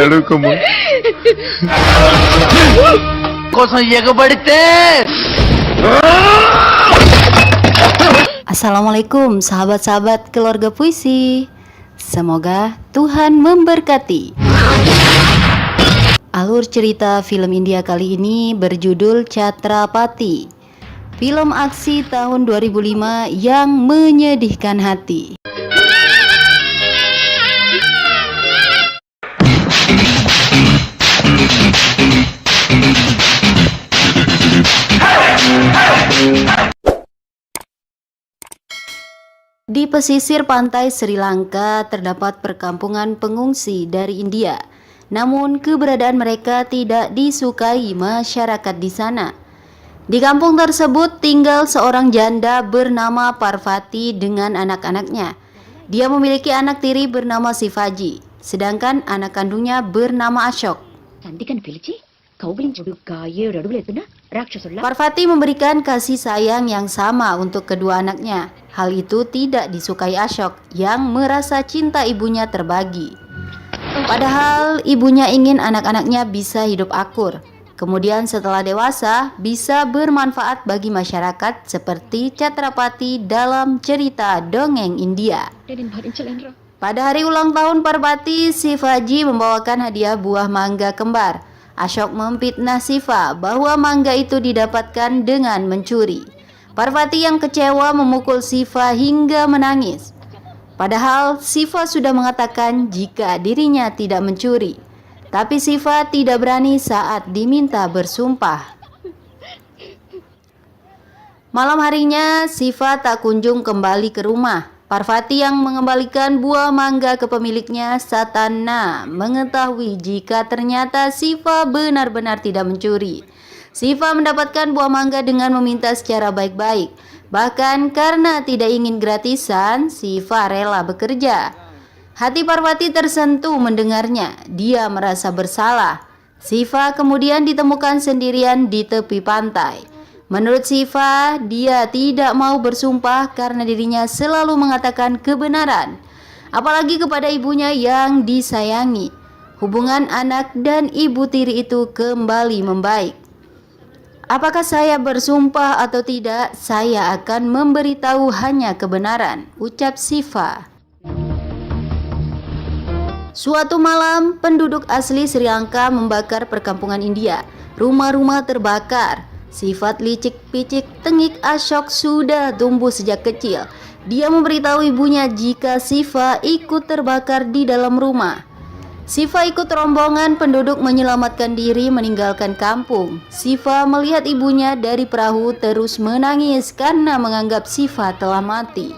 చదువుకోమా కోసం ఎగబడితే. Assalamualaikum sahabat-sahabat keluarga puisi. Semoga Tuhan memberkati. Alur cerita film India kali ini berjudul Chhatrapati. Film aksi tahun 2005 yang menyedihkan hati. Di pesisir pantai Sri Lanka terdapat perkampungan pengungsi dari India. Namun keberadaan mereka tidak disukai masyarakat di sana. Di kampung tersebut tinggal seorang janda bernama Parvati dengan anak-anaknya. Dia memiliki anak tiri bernama Shivaji, sedangkan anak kandungnya bernama Ashok. Parvati memberikan kasih sayang yang sama untuk kedua anaknya. Hal itu tidak disukai Ashok yang merasa cinta ibunya terbagi. Padahal ibunya ingin anak-anaknya bisa hidup akur. Kemudian setelah dewasa bisa bermanfaat bagi masyarakat seperti Chhatrapati dalam cerita dongeng India. Pada hari ulang tahun Parvati, Shivaji membawakan hadiah buah mangga kembar. Ashok memfitnah Shiva bahwa mangga itu didapatkan dengan mencuri. Parvati yang kecewa memukul Shiva hingga menangis. Padahal Shiva sudah mengatakan jika dirinya tidak mencuri. Tapi Shiva tidak berani saat diminta bersumpah. Malam harinya Shiva tak kunjung kembali ke rumah. Parvati yang mengembalikan buah mangga ke pemiliknya, Satana, mengetahui jika ternyata Shiva benar-benar tidak mencuri. Shiva mendapatkan buah mangga dengan meminta secara baik-baik. Bahkan karena tidak ingin gratisan, Shiva rela bekerja. Hati Parvati tersentuh mendengarnya. Dia merasa bersalah. Shiva kemudian ditemukan sendirian di tepi pantai. Menurut Shiva, dia tidak mau bersumpah karena dirinya selalu mengatakan kebenaran, apalagi kepada ibunya yang disayangi. Hubungan anak dan ibu tiri itu kembali membaik. Apakah saya bersumpah atau tidak, saya akan memberitahu hanya kebenaran, ucap Shiva. Suatu malam, penduduk asli Sri Lanka membakar perkampungan India. Rumah-rumah terbakar. Sifat licik-picik tengik Ashok sudah tumbuh sejak kecil. Dia memberitahu ibunya jika Shiva ikut terbakar di dalam rumah. Shiva ikut rombongan penduduk menyelamatkan diri meninggalkan kampung. Shiva melihat ibunya dari perahu terus menangis karena menganggap Shiva telah mati.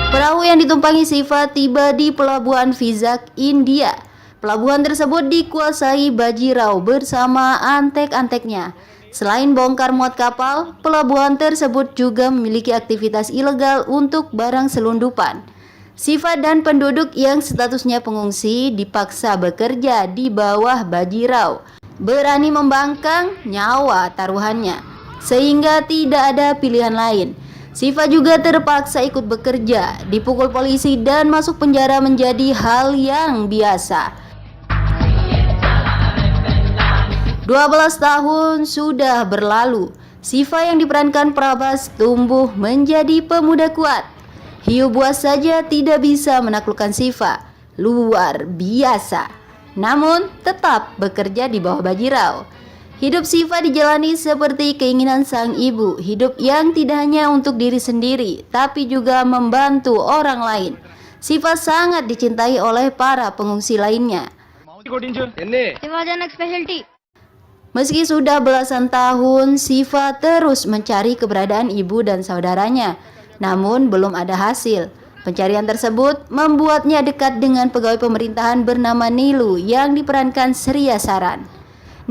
Perahu yang ditumpangi Shiva tiba di pelabuhan Vizag, India. Pelabuhan tersebut dikuasai Bajirao bersama antek-anteknya. Selain bongkar muat kapal, pelabuhan tersebut juga memiliki aktivitas ilegal untuk barang selundupan. Shiva dan penduduk yang statusnya pengungsi dipaksa bekerja di bawah Bajirao. Berani membangkang nyawa taruhannya, sehingga tidak ada pilihan lain. Shiva juga terpaksa ikut bekerja, dipukul polisi dan masuk penjara menjadi hal yang biasa. 12 tahun sudah berlalu. Shiva yang diperankan Prabhas tumbuh menjadi pemuda kuat. Hiu buas saja tidak bisa menaklukkan Shiva. Luar biasa. Namun tetap bekerja di bawah Bajirao. Hidup Shiva dijalani seperti keinginan sang ibu. Hidup yang tidak hanya untuk diri sendiri, tapi juga membantu orang lain. Shiva sangat dicintai oleh para pengungsi lainnya. Meski sudah belasan tahun, Shiva terus mencari keberadaan ibu dan saudaranya. Namun belum ada hasil. Pencarian tersebut membuatnya dekat dengan pegawai pemerintahan bernama Nilu yang diperankan Sriya Saran.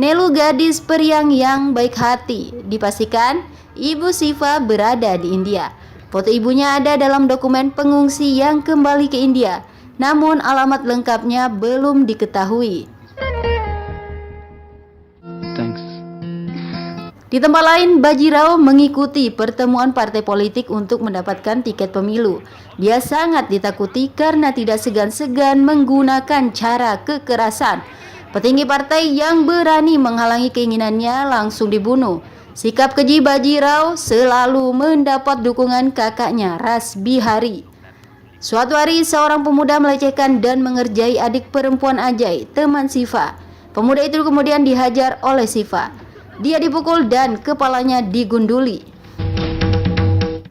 Nilu gadis periang yang baik hati. Dipastikan ibu Shiva berada di India. Foto ibunya ada dalam dokumen pengungsi yang kembali ke India. Namun alamat lengkapnya belum diketahui. Di tempat lain, Bajirao mengikuti pertemuan partai politik untuk mendapatkan tiket pemilu. Dia sangat ditakuti karena tidak segan-segan menggunakan cara kekerasan. Petinggi partai yang berani menghalangi keinginannya langsung dibunuh. Sikap keji Bajirao selalu mendapat dukungan kakaknya Ras Bihari. Suatu hari, seorang pemuda melecehkan dan mengerjai adik perempuan Ajay, teman Siva. Pemuda itu kemudian dihajar oleh Siva. Dia dipukul dan kepalanya digunduli.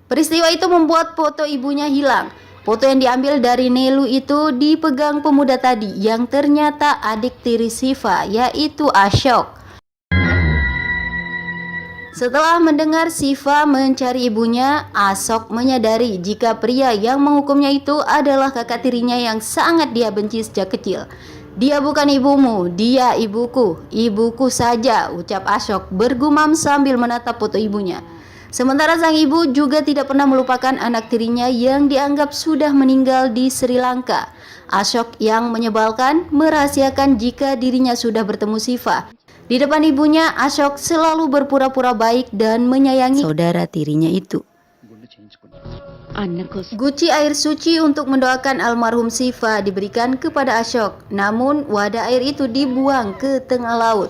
Peristiwa itu membuat foto ibunya hilang. Foto yang diambil dari Nelu itu dipegang pemuda tadi yang ternyata adik tiri Siva, yaitu Ashok. Setelah mendengar Siva mencari ibunya, Ashok menyadari jika pria yang menghukumnya itu adalah kakak tirinya yang sangat dia benci sejak kecil. Dia bukan ibumu, dia ibuku. Ibuku saja, ucap Ashok bergumam sambil menatap foto ibunya. Sementara sang ibu juga tidak pernah melupakan anak tirinya yang dianggap sudah meninggal di Sri Lanka. Ashok yang menyebalkan merahasiakan jika dirinya sudah bertemu Siva. Di depan ibunya, Ashok selalu berpura-pura baik dan menyayangi saudara tirinya itu. Guci air suci untuk mendoakan almarhum Siva diberikan kepada Ashok, namun wadah air itu dibuang ke tengah laut.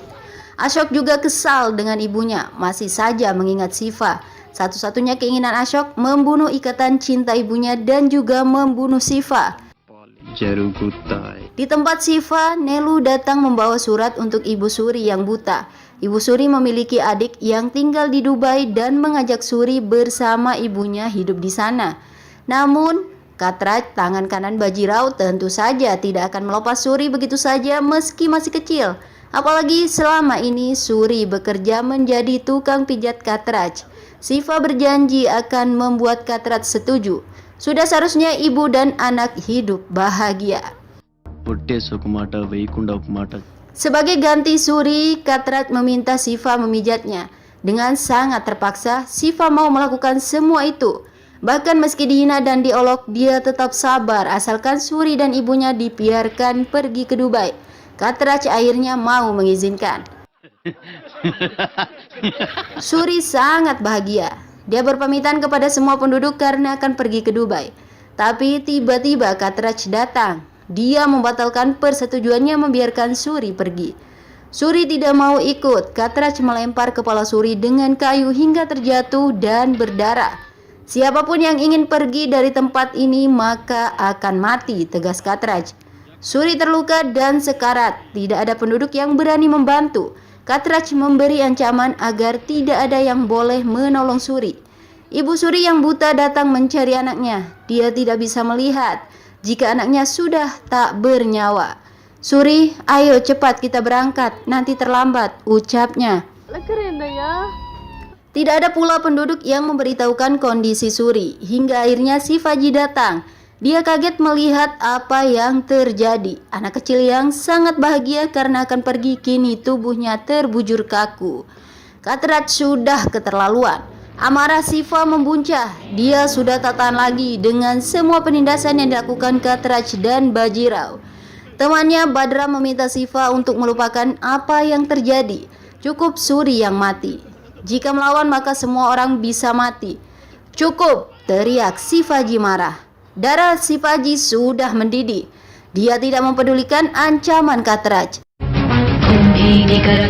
Ashok juga kesal dengan ibunya, masih saja mengingat Siva. Satu-satunya keinginan Ashok membunuh ikatan cinta ibunya dan juga membunuh Siva. Di tempat Siva, Nelu datang membawa surat untuk Ibu Suri yang buta. Ibu Suri memiliki adik yang tinggal di Dubai dan mengajak Suri bersama ibunya hidup di sana. Namun, Katraj, tangan kanan Bajirao, tentu saja tidak akan melepas Suri begitu saja meski masih kecil. Apalagi selama ini Suri bekerja menjadi tukang pijat Katraj. Siva berjanji akan membuat Katraj setuju. Sudah seharusnya ibu dan anak hidup bahagia. Sebagai ganti Suri, Katraj meminta Siva memijatnya. Dengan sangat terpaksa, Siva mau melakukan semua itu. Bahkan meski dihina dan diolok, dia tetap sabar asalkan Suri dan ibunya dibiarkan pergi ke Dubai. Katraj akhirnya mau mengizinkan. Suri sangat bahagia. Dia berpamitan kepada semua penduduk karena akan pergi ke Dubai. Tapi tiba-tiba Katraj datang. Dia membatalkan persetujuannya membiarkan Suri pergi. Suri tidak mau ikut. Katraj melempar kepala Suri dengan kayu hingga terjatuh dan berdarah. Siapapun yang ingin pergi dari tempat ini maka akan mati, tegas Katraj. Suri terluka dan sekarat. Tidak ada penduduk yang berani membantu. Katraj memberi ancaman agar tidak ada yang boleh menolong Suri. Ibu Suri yang buta datang mencari anaknya. Dia tidak bisa melihat jika anaknya sudah tak bernyawa. Suri, ayo cepat kita berangkat, nanti terlambat, ucapnya. Tidak ada pula penduduk yang memberitahukan kondisi Suri. Hingga akhirnya Sivaji datang. Dia kaget melihat apa yang terjadi. Anak kecil yang sangat bahagia karena akan pergi, kini tubuhnya terbujur kaku. Katraj sudah keterlaluan. Amarah Siva membuncah. Dia sudah tak tahan lagi dengan semua penindasan yang dilakukan Katraj dan Bajirao. Temannya Badra meminta Siva untuk melupakan apa yang terjadi. Cukup Suri yang mati. Jika melawan maka semua orang bisa mati. Cukup, teriak Sivaji marah. Darah Sivaji sudah mendidih. Dia tidak mempedulikan ancaman Katraj.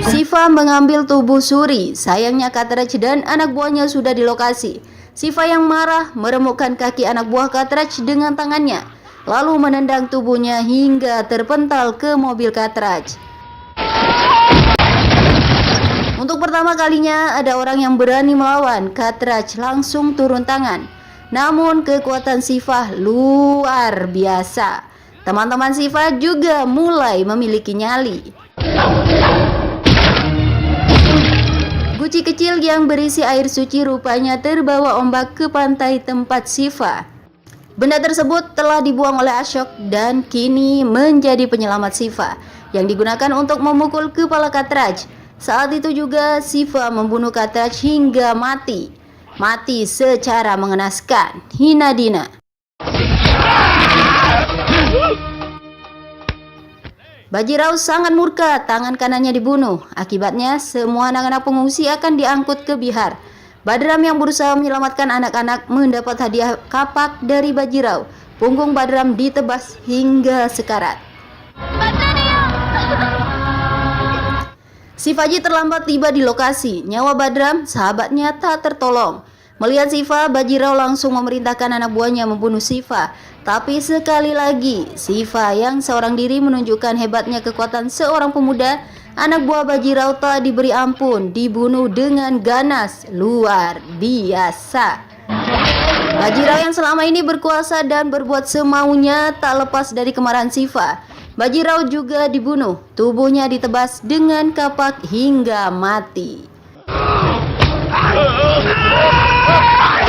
Siva mengambil tubuh Suri. Sayangnya Katraj dan anak buahnya sudah di lokasi. Siva yang marah meremukkan kaki anak buah Katraj dengan tangannya, lalu menendang tubuhnya hingga terpental ke mobil Katraj. Untuk pertama kalinya ada orang yang berani melawan. Katraj langsung turun tangan. Namun kekuatan Siva luar biasa. Teman-teman Siva juga mulai memiliki nyali. Guci kecil yang berisi air suci rupanya terbawa ombak ke pantai tempat Siva. Benda tersebut telah dibuang oleh Ashok dan kini menjadi penyelamat Siva yang digunakan untuk memukul kepala Katraj. Saat itu juga Siva membunuh Katraj hingga mati. Mati secara mengenaskan. Hinadina. Bajirao sangat murka, tangan kanannya dibunuh. Akibatnya, semua anak-anak pengungsi akan diangkut ke Bihar. Badram yang berusaha menyelamatkan anak-anak mendapat hadiah kapak dari Bajirao. Punggung Badram ditebas hingga sekarat. Shivaji terlambat tiba di lokasi. Nyawa Badram, sahabatnya, tak tertolong. Melihat Shiva, Bajirao langsung memerintahkan anak buahnya membunuh Shiva. Tapi sekali lagi, Shiva yang seorang diri menunjukkan hebatnya kekuatan seorang pemuda. Anak buah Bajirao tak diberi ampun, dibunuh dengan ganas luar biasa. Bajirao yang selama ini berkuasa dan berbuat semaunya tak lepas dari kemarahan Shiva. Bajirao juga dibunuh, tubuhnya ditebas dengan kapak hingga mati.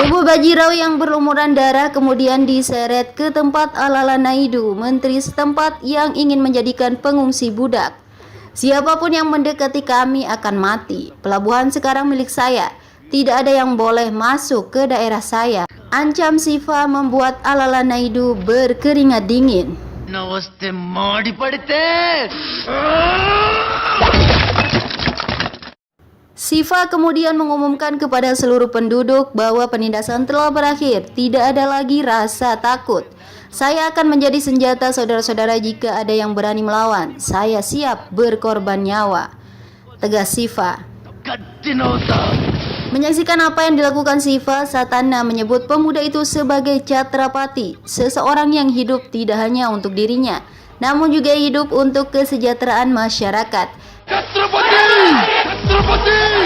Tubuh Bajirao yang berlumuran darah kemudian diseret ke tempat Alala Naidu, menteri setempat yang ingin menjadikan pengungsi budak. Siapapun yang mendekati kami akan mati. Pelabuhan sekarang milik saya. Tidak ada yang boleh masuk ke daerah saya. Ancam Shiva membuat Alala Naidu berkeringat dingin. Namaste Madi Padite. Shiva kemudian mengumumkan kepada seluruh penduduk bahwa penindasan telah berakhir, tidak ada lagi rasa takut. Saya akan menjadi senjata saudara-saudara jika ada yang berani melawan. Saya siap berkorban nyawa, tegas Shiva. Menyaksikan apa yang dilakukan Shiva, Satana menyebut pemuda itu sebagai Chhatrapati, seseorang yang hidup tidak hanya untuk dirinya, namun juga hidup untuk kesejahteraan masyarakat.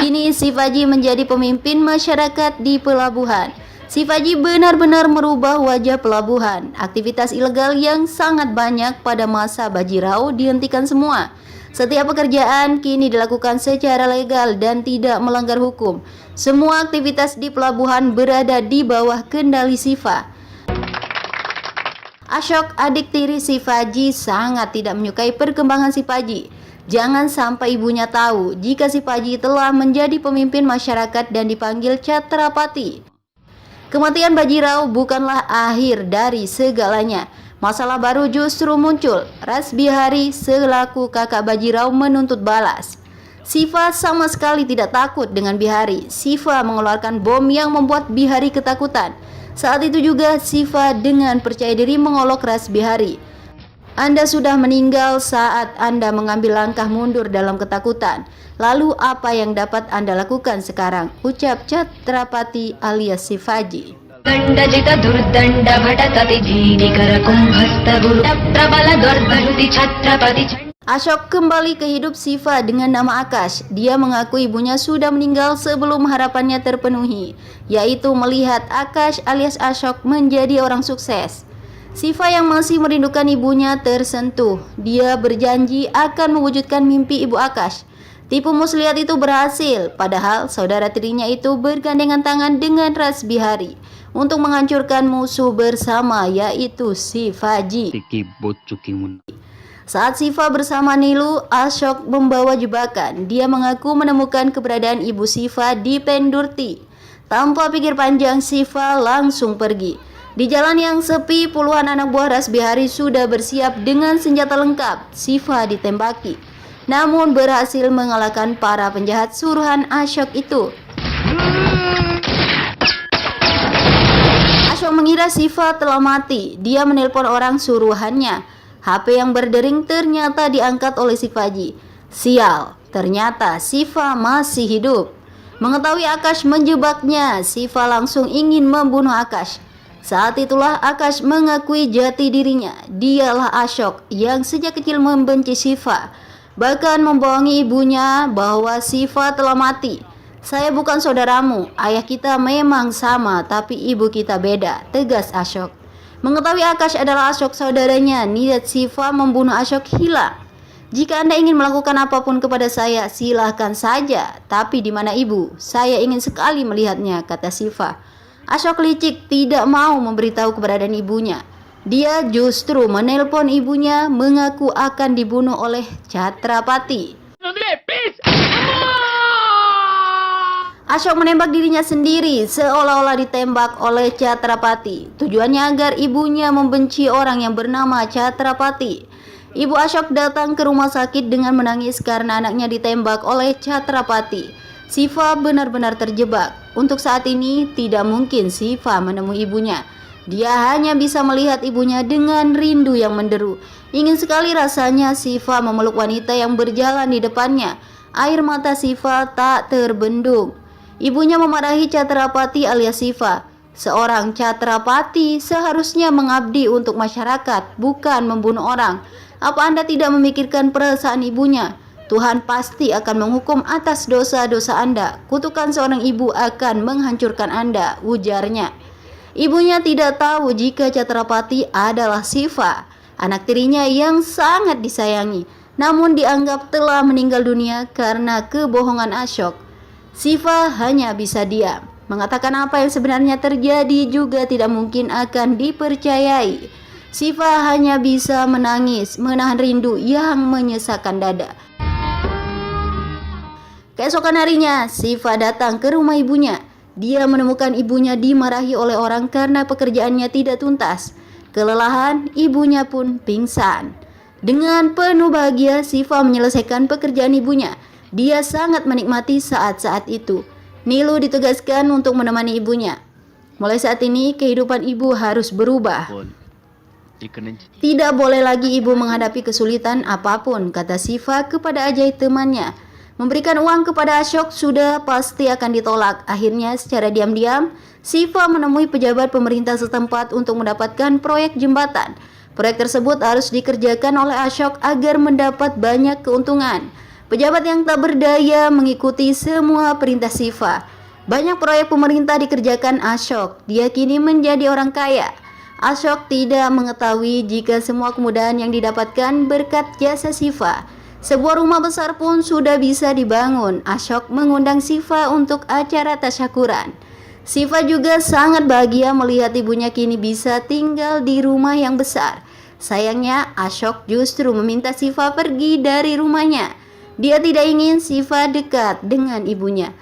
Kini Shivaji menjadi pemimpin masyarakat di pelabuhan. Shivaji benar-benar merubah wajah pelabuhan. Aktivitas ilegal yang sangat banyak pada masa Bajirao dihentikan semua. Setiap pekerjaan kini dilakukan secara legal dan tidak melanggar hukum. Semua aktivitas di pelabuhan berada di bawah kendali Shiva. Ashok, adik tiri Shivaji, sangat tidak menyukai perkembangan Shivaji. Jangan sampai ibunya tahu jika Shivaji telah menjadi pemimpin masyarakat dan dipanggil Chhatrapati. Kematian Bajirao bukanlah akhir dari segalanya. Masalah baru justru muncul. Ras Bihari selaku kakak Bajirao menuntut balas. Shiva sama sekali tidak takut dengan Bihari. Shiva mengeluarkan bom yang membuat Bihari ketakutan. Saat itu juga Shiva dengan percaya diri mengolok Ras Bihari. Anda sudah meninggal saat Anda mengambil langkah mundur dalam ketakutan. Lalu apa yang dapat Anda lakukan sekarang? Ucap Chhatrapati alias Shivaji. Dandajita durdanda bhatatati jinikara kumbhasta guru prabala dwarbaruti Chhatrapati. Ashok kembali ke hidup Shiva dengan nama Akash. Dia mengaku ibunya sudah meninggal sebelum harapannya terpenuhi, yaitu melihat Akash alias Ashok menjadi orang sukses. Shiva yang masih merindukan ibunya tersentuh. Dia berjanji akan mewujudkan mimpi ibu Akash. Tipu muslihat itu berhasil, padahal saudara tirinya itu bergandengan tangan dengan Ras Bihari untuk menghancurkan musuh bersama, yaitu Shivaji. Saat Shiva bersama Nilu, Ashok membawa jebakan. Dia mengaku menemukan keberadaan ibu Shiva di Pendurti. Tanpa pikir panjang, Shiva langsung pergi. Di jalan yang sepi, puluhan anak buah Ras Bihari sudah bersiap dengan senjata lengkap. Shiva ditembaki, namun berhasil mengalahkan para penjahat suruhan Ashok itu. Ashok mengira Shiva telah mati. Dia menelpon orang suruhannya. HP yang berdering ternyata diangkat oleh Shivaji. Sial, ternyata Shiva masih hidup. Mengetahui Akash menjebaknya, Shiva langsung ingin membunuh Akash. Saat itulah Akash mengakui jati dirinya. Dialah Ashok yang sejak kecil membenci Shiva, bahkan membohongi ibunya bahwa Shiva telah mati. Saya bukan saudaramu, ayah kita memang sama, tapi ibu kita beda, tegas Ashok. Mengetahui Akash adalah Ashok saudaranya, niat Shiva membunuh Ashok hilang. Jika Anda ingin melakukan apapun kepada saya, silahkan saja. Tapi di mana ibu? Saya ingin sekali melihatnya, kata Shiva. Ashok licik, tidak mau memberitahu keberadaan ibunya. Dia justru menelpon ibunya, mengaku akan dibunuh oleh Chhatrapati. Ashok menembak dirinya sendiri seolah-olah ditembak oleh Chhatrapati. Tujuannya agar ibunya membenci orang yang bernama Chhatrapati. Ibu Ashok datang ke rumah sakit dengan menangis karena anaknya ditembak oleh Chhatrapati. Siva benar-benar terjebak. Untuk saat ini tidak mungkin Siva menemui ibunya. Dia hanya bisa melihat ibunya dengan rindu yang menderu. Ingin sekali rasanya Siva memeluk wanita yang berjalan di depannya. Air mata Siva tak terbendung. Ibunya memarahi Chhatrapati alias Siva. Seorang Chhatrapati seharusnya mengabdi untuk masyarakat, bukan membunuh orang. Apa Anda tidak memikirkan perasaan ibunya? Tuhan pasti akan menghukum atas dosa-dosa Anda. Kutukan seorang ibu akan menghancurkan Anda, ujarnya. Ibunya tidak tahu jika Chhatrapati adalah Siva, anak tirinya yang sangat disayangi, namun dianggap telah meninggal dunia karena kebohongan Ashok. Siva hanya bisa diam. Mengatakan apa yang sebenarnya terjadi juga tidak mungkin akan dipercayai. Siva hanya bisa menangis, menahan rindu yang menyesakkan dada. Keesokan harinya, Siva datang ke rumah ibunya. Dia menemukan ibunya dimarahi oleh orang karena pekerjaannya tidak tuntas. Kelelahan, ibunya pun pingsan. Dengan penuh bahagia, Siva menyelesaikan pekerjaan ibunya. Dia sangat menikmati saat-saat itu. Nilu ditugaskan untuk menemani ibunya. Mulai saat ini, kehidupan ibu harus berubah. Tidak boleh lagi ibu menghadapi kesulitan apapun, kata Siva kepada Ajay temannya. Memberikan uang kepada Ashok sudah pasti akan ditolak. Akhirnya secara diam-diam, Siva menemui pejabat pemerintah setempat untuk mendapatkan proyek jembatan. Proyek tersebut harus dikerjakan oleh Ashok agar mendapat banyak keuntungan. Pejabat yang tak berdaya mengikuti semua perintah Siva. Banyak proyek pemerintah dikerjakan Ashok. Dia kini menjadi orang kaya. Ashok tidak mengetahui jika semua kemudahan yang didapatkan berkat jasa Siva. Sebuah rumah besar pun sudah bisa dibangun. Ashok mengundang Siva untuk acara tasyakuran. Siva juga sangat bahagia melihat ibunya kini bisa tinggal di rumah yang besar. Sayangnya Ashok justru meminta Siva pergi dari rumahnya. Dia tidak ingin Siva dekat dengan ibunya.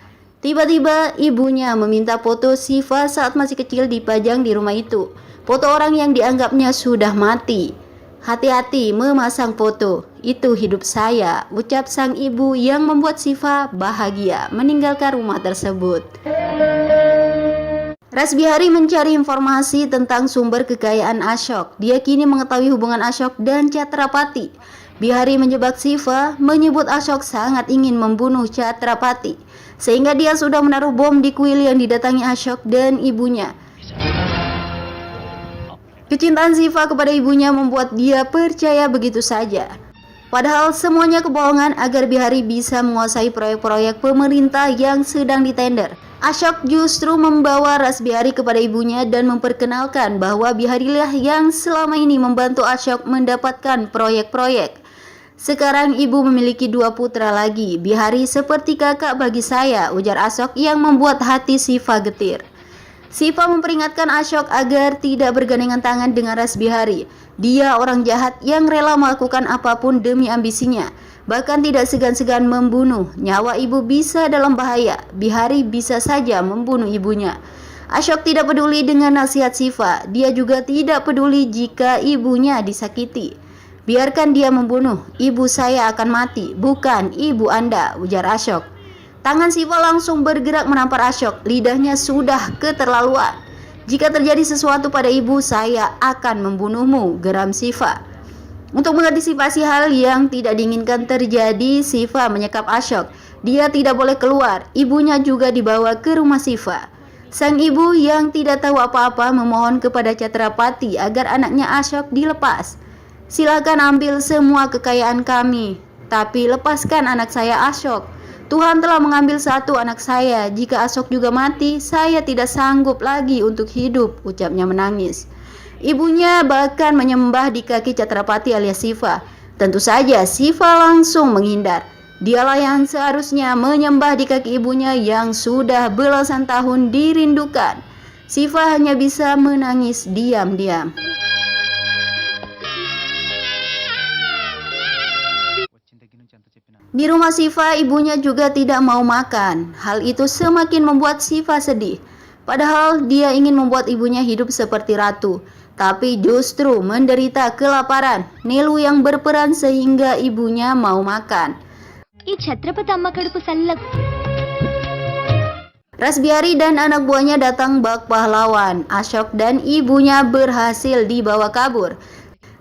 Tiba-tiba ibunya meminta foto Siva saat masih kecil dipajang di rumah itu. Foto orang yang dianggapnya sudah mati. Hati-hati memasang foto, itu hidup saya, ucap sang ibu yang membuat Siva bahagia meninggalkan rumah tersebut. Rasbihari mencari informasi tentang sumber kekayaan Ashok. Dia kini mengetahui hubungan Ashok dan Chhatrapati. Bihari menjebak Siva, menyebut Ashok sangat ingin membunuh Chhatrapati, sehingga dia sudah menaruh bom di kuil yang didatangi Ashok dan ibunya. Kecintaan Siva kepada ibunya membuat dia percaya begitu saja. Padahal semuanya kebohongan agar Bihari bisa menguasai proyek-proyek pemerintah yang sedang ditender. Ashok justru membawa Rasbihari kepada ibunya dan memperkenalkan bahwa Biharilah yang selama ini membantu Ashok mendapatkan proyek-proyek. Sekarang ibu memiliki 2 putra lagi. Bihari seperti kakak bagi saya, ujar Ashok yang membuat hati Siva getir. Siva memperingatkan Ashok agar tidak bergandengan tangan dengan Rasbihari. Dia orang jahat yang rela melakukan apapun demi ambisinya. Bahkan tidak segan-segan membunuh. Nyawa ibu bisa dalam bahaya. Bihari bisa saja membunuh ibunya. Ashok tidak peduli dengan nasihat Siva. Dia juga tidak peduli jika ibunya disakiti. Biarkan dia membunuh. Ibu saya akan mati, bukan ibu Anda, ujar Ashok. Tangan Siva langsung bergerak menampar Ashok. Lidahnya sudah keterlaluan. Jika terjadi sesuatu pada ibu, saya akan membunuhmu, geram Siva. Untuk mengantisipasi hal yang tidak diinginkan terjadi, Siva menyekap Ashok. Dia tidak boleh keluar. Ibunya juga dibawa ke rumah Siva. Sang ibu yang tidak tahu apa-apa memohon kepada Chhatrapati agar anaknya Ashok dilepas. Silakan ambil semua kekayaan kami, tapi lepaskan anak saya Ashok. Tuhan telah mengambil satu anak saya. Jika Ashok juga mati, saya tidak sanggup lagi untuk hidup, ucapnya menangis. Ibunya bahkan menyembah di kaki Chhatrapati alias Siva. Tentu saja Siva langsung menghindar. Dialah yang seharusnya menyembah di kaki ibunya yang sudah belasan tahun dirindukan. Siva hanya bisa menangis diam-diam. Di rumah Siva, ibunya juga tidak mau makan. Hal itu semakin membuat Siva sedih. Padahal dia ingin membuat ibunya hidup seperti ratu. tapi justru menderita kelaparan. Nilu yang berperan sehingga ibunya mau makan. ఈ ఛత్రపతి అమ్మ కడుపు సల్లకు. Rasbiari dan anak buahnya datang bak pahlawan. Ashok dan ibunya berhasil dibawa kabur.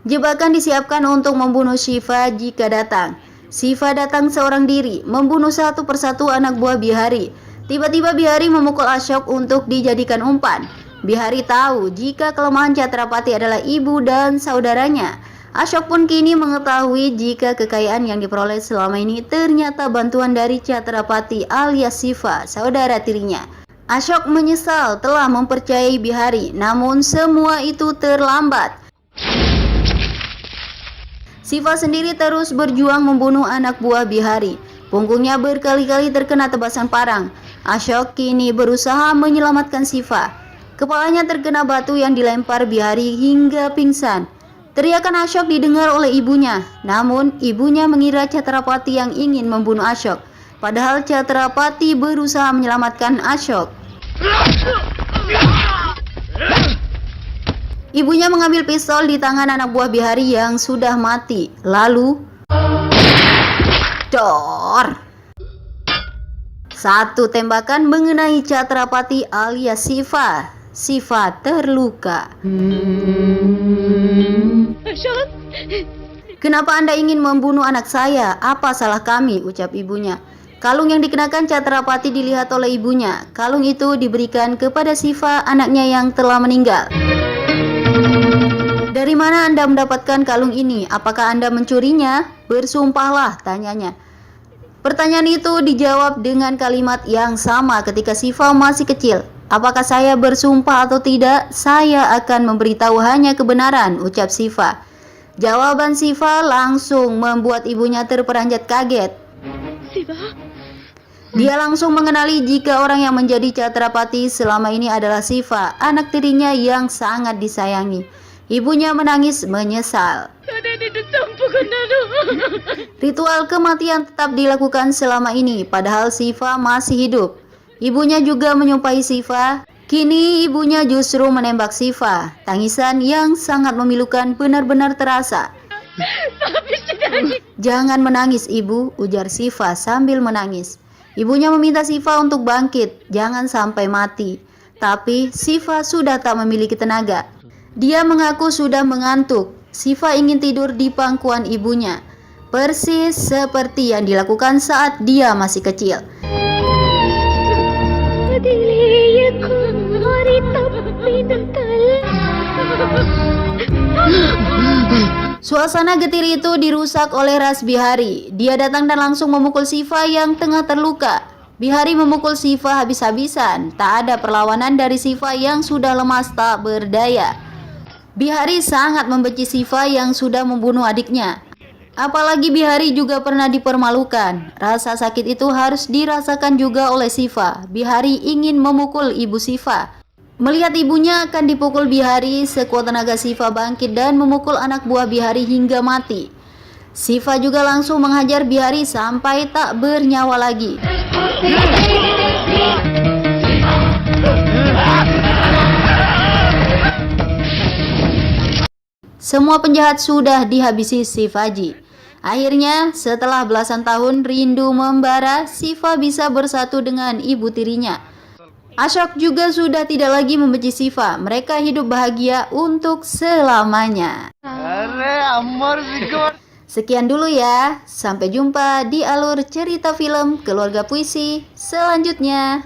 Jebakan disiapkan untuk membunuh Shiva jika datang. Shiva datang seorang diri, membunuh satu persatu anak buah Bihari. Tiba-tiba Bihari memukul Ashok untuk dijadikan umpan. Bihari tahu jika kelemahan Chhatrapati adalah ibu dan saudaranya. Ashok pun kini mengetahui jika kekayaan yang diperoleh selama ini ternyata bantuan dari Chhatrapati alias Shiva, saudara tirinya. Ashok menyesal telah mempercayai Bihari, namun semua itu terlambat. Shiva sendiri terus berjuang membunuh anak buah Bihari. Punggungnya berkali-kali terkena tebasan parang. Ashok kini berusaha menyelamatkan Shiva. Kepalanya terkena batu yang dilempar Bihari hingga pingsan. Teriakan Ashok didengar oleh ibunya, namun ibunya mengira Chhatrapati yang ingin membunuh Ashok. Padahal Chhatrapati berusaha menyelamatkan Ashok. Ibunya mengambil pistol di tangan anak buah Bihari yang sudah mati. Lalu, dor! Satu tembakan mengenai Chhatrapati alias Shiva. Shiva terluka. Kenapa Anda ingin membunuh anak saya? Apa salah kami? Ucap ibunya. Kalung yang dikenakan Chhatrapati dilihat oleh ibunya. Kalung itu diberikan kepada Shiva, anaknya yang telah meninggal. Dari mana Anda mendapatkan kalung ini? Apakah Anda mencurinya? Bersumpahlah, tanyanya. Pertanyaan itu dijawab dengan kalimat yang sama ketika Shiva masih kecil. Apakah saya bersumpah atau tidak? Saya akan memberitahu hanya kebenaran, ucap Shiva. Jawaban Shiva langsung membuat ibunya terperanjat kaget. Shiva? Dia langsung mengenali jika orang yang menjadi Chhatrapati selama ini adalah Shiva, anak tirinya yang sangat disayangi. Ibunya menangis menyesal. Ritual kematian tetap dilakukan selama ini, padahal Shiva masih hidup. Ibunya juga menyumpahi Shiva. Kini ibunya justru menembak Shiva. Tangisan yang sangat memilukan benar-benar terasa. Jangan menangis ibu, ujar Shiva sambil menangis. Ibunya meminta Shiva untuk bangkit, jangan sampai mati. Tapi Shiva sudah tak memiliki tenaga. Dia mengaku sudah mengantuk. Shiva ingin tidur di pangkuan ibunya, persis seperti yang dilakukan saat dia masih kecil. Suasana getir itu dirusak oleh Rasbihari. Dia datang dan langsung memukul Shiva yang tengah terluka. Bihari memukul Shiva habis-habisan. Tak ada perlawanan dari Shiva yang sudah lemas tak berdaya. Bihari sangat membenci Shiva yang sudah membunuh adiknya. Apalagi Bihari juga pernah dipermalukan. Rasa sakit itu harus dirasakan juga oleh Shiva. Bihari ingin memukul ibu Shiva. Melihat ibunya akan dipukul Bihari, sekuat tenaga Shiva bangkit dan memukul anak buah Bihari hingga mati. Shiva juga langsung menghajar Bihari sampai tak bernyawa lagi. Semua penjahat sudah dihabisi Shivaji. Akhirnya, setelah belasan tahun rindu membara, Shiva bisa bersatu dengan ibu tirinya. Ashok juga sudah tidak lagi membenci Shiva. Mereka hidup bahagia untuk selamanya. Sekian dulu ya. Sampai jumpa di alur cerita film Keluarga Puisi selanjutnya.